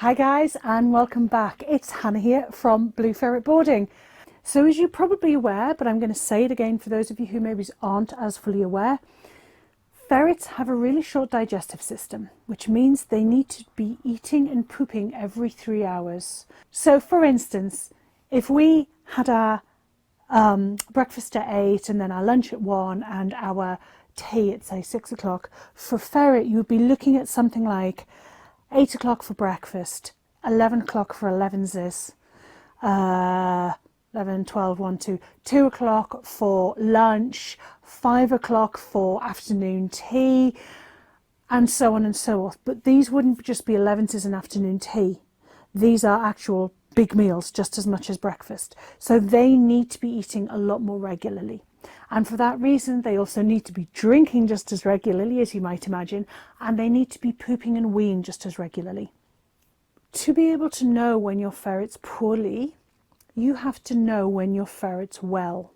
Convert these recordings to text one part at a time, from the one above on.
Hi guys, and welcome back. It's Hannah here from Blue Ferret Boarding. So as you're probably aware, but I'm going to say it again for those of you who maybe aren't as fully aware, ferrets have a really short digestive system, which means they need to be eating and pooping every 3 hours. So for instance, if we had our breakfast at 8 and then our lunch at 1 and our tea at say 6 o'clock, for ferret you would be looking at something like 8 o'clock for breakfast, 11 o'clock for elevenses, 11, 12, 1, 2, 2 o'clock for lunch, 5 o'clock for afternoon tea, and so on and so forth. But these wouldn't just be elevenses and afternoon tea. These are actual big meals just as much as breakfast. So they need to be eating a lot more regularly. And for that reason, they also need to be drinking just as regularly, as you might imagine, and they need to be pooping and weeing just as regularly. To be able to know when your ferret's poorly, you have to know when your ferret's well.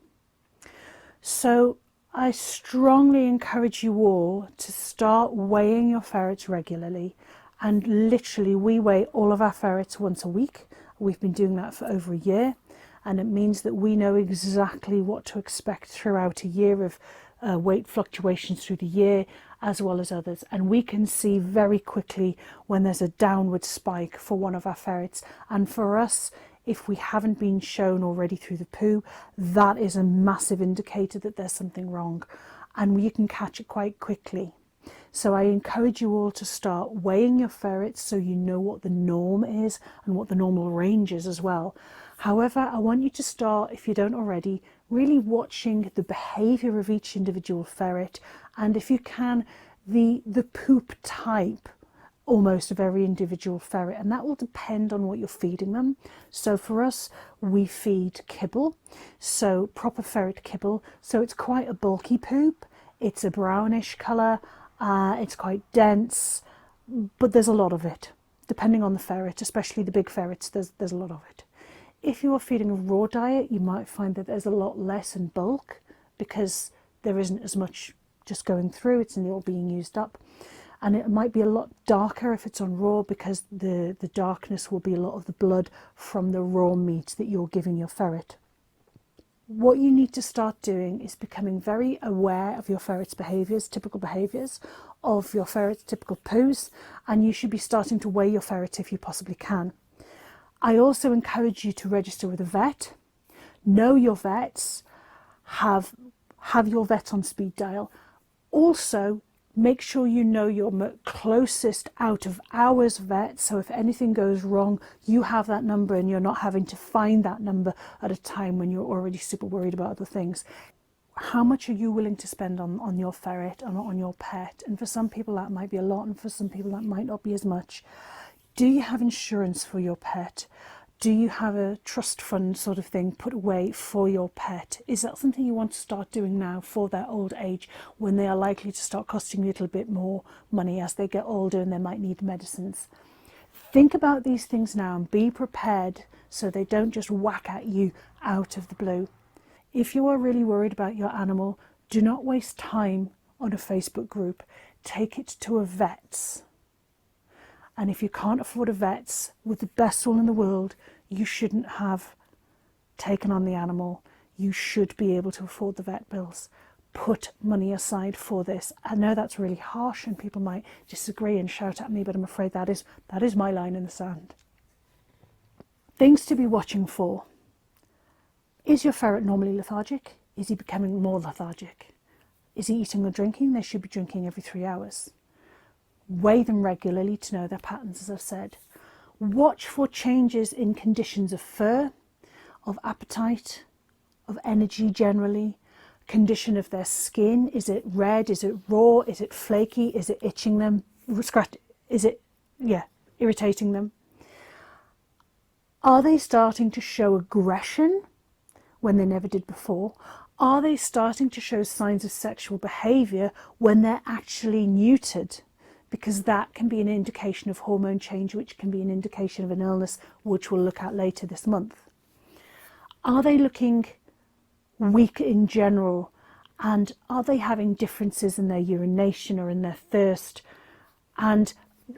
So I strongly encourage you all to start weighing your ferrets regularly. And literally, we weigh all of our ferrets once a week. We've been doing that for over a year. And it means that we know exactly what to expect throughout a year of weight fluctuations through the year, as well as others. And we can see very quickly when there's a downward spike for one of our ferrets. And for us, if we haven't been shown already through the poo, that is a massive indicator that there's something wrong. And you can catch it quite quickly. So I encourage you all to start weighing your ferrets so you know what the norm is and what the normal range is as well. However, I want you to start, if you don't already, really watching the behaviour of each individual ferret, and if you can, the poop type almost of every individual ferret, and that will depend on what you're feeding them. So for us, we feed kibble, so proper ferret kibble, so it's quite a bulky poop. It's a brownish colour, it's quite dense, but there's a lot of it, depending on the ferret, especially the big ferrets, there's a lot of it. If you are feeding a raw diet, you might find that there's a lot less in bulk because there isn't as much just going through, it's all being used up. And it might be a lot darker if it's on raw because the darkness will be a lot of the blood from the raw meat that you're giving your ferret. What you need to start doing is becoming very aware of your ferret's behaviours, typical behaviours, of your ferret's typical poos, and you should be starting to weigh your ferret if you possibly can. I also encourage you to register with a vet. Know your vets, have your vet on speed dial. Also, make sure you know your closest out of hours vet, so if anything goes wrong, you have that number and you're not having to find that number at a time when you're already super worried about other things. How much are you willing to spend on your ferret and on your pet? And for some people that might be a lot, and for some people that might not be as much. Do you have insurance for your pet? Do you have a trust fund sort of thing put away for your pet? Is that something you want to start doing now for their old age, when they are likely to start costing you a little bit more money as they get older and they might need medicines? Think about these things now and be prepared so they don't just whack at you out of the blue. If you are really worried about your animal, do not waste time on a Facebook group. Take it to a vet's. And if you can't afford a vet's with the best will in the world, you shouldn't have taken on the animal. You should be able to afford the vet bills. Put money aside for this. I know that's really harsh and people might disagree and shout at me, but I'm afraid that is my line in the sand. Things to be watching for. Is your ferret normally lethargic? Is he becoming more lethargic? Is he eating or drinking? They should be drinking every 3 hours. Weigh them regularly to know their patterns, as I've said. Watch for changes in conditions of fur, of appetite, of energy generally, condition of their skin. Is it red? Is it raw? Is it flaky? Is it itching them? Is it, irritating them? Are they starting to show aggression when they never did before? Are they starting to show signs of sexual behaviour when they're actually neutered? Because that can be an indication of hormone change, which can be an indication of an illness, which we'll look at later this month. Are they looking weak in general? And are they having differences in their urination or in their thirst? And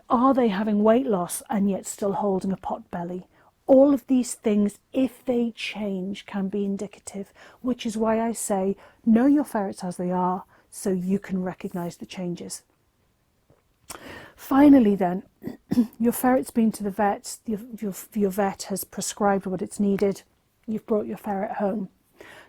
Are they having weight loss and yet still holding a pot belly? All of these things, if they change, can be indicative, which is why I say know your ferrets as they are so you can recognise the changes. Finally then, your ferret's been to the vet, your vet has prescribed what it's needed, you've brought your ferret home.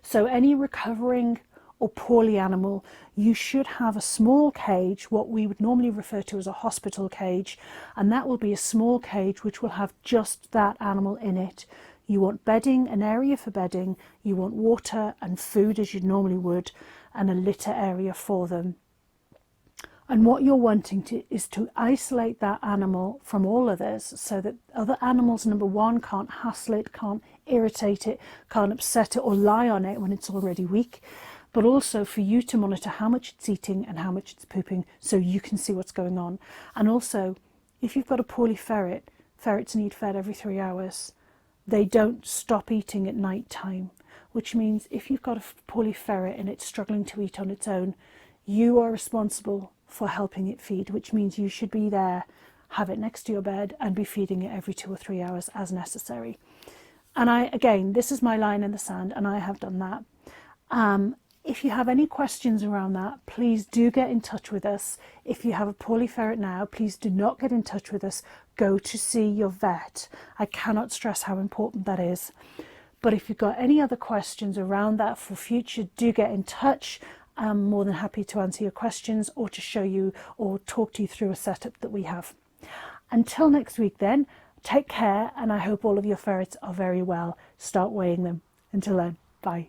So any recovering or poorly animal, you should have a small cage, what we would normally refer to as a hospital cage, and that will be a small cage which will have just that animal in it. You want bedding, an area for bedding, you want water and food as you normally would, and a litter area for them. And what you're wanting is to isolate that animal from all others so that other animals, number one, can't hassle it, can't irritate it, can't upset it or lie on it when it's already weak. But also for you to monitor how much it's eating and how much it's pooping so you can see what's going on. And also, if you've got a poorly ferret, ferrets need fed every 3 hours. They don't stop eating at night time, which means if you've got a poorly ferret and it's struggling to eat on its own, you are responsible for helping it feed, which means you should be there, have it next to your bed and be feeding it every 2 or 3 hours as necessary. And again, this is my line in the sand and I have done that. If you have any questions around that, please do get in touch with us. If you have a poorly ferret now, please do not get in touch with us. Go to see your vet. I cannot stress how important that is. But if you've got any other questions around that for future, do get in touch. I'm more than happy to answer your questions or to show you or talk to you through a setup that we have. Until next week then, take care and I hope all of your ferrets are very well. Start weighing them. Until then, bye.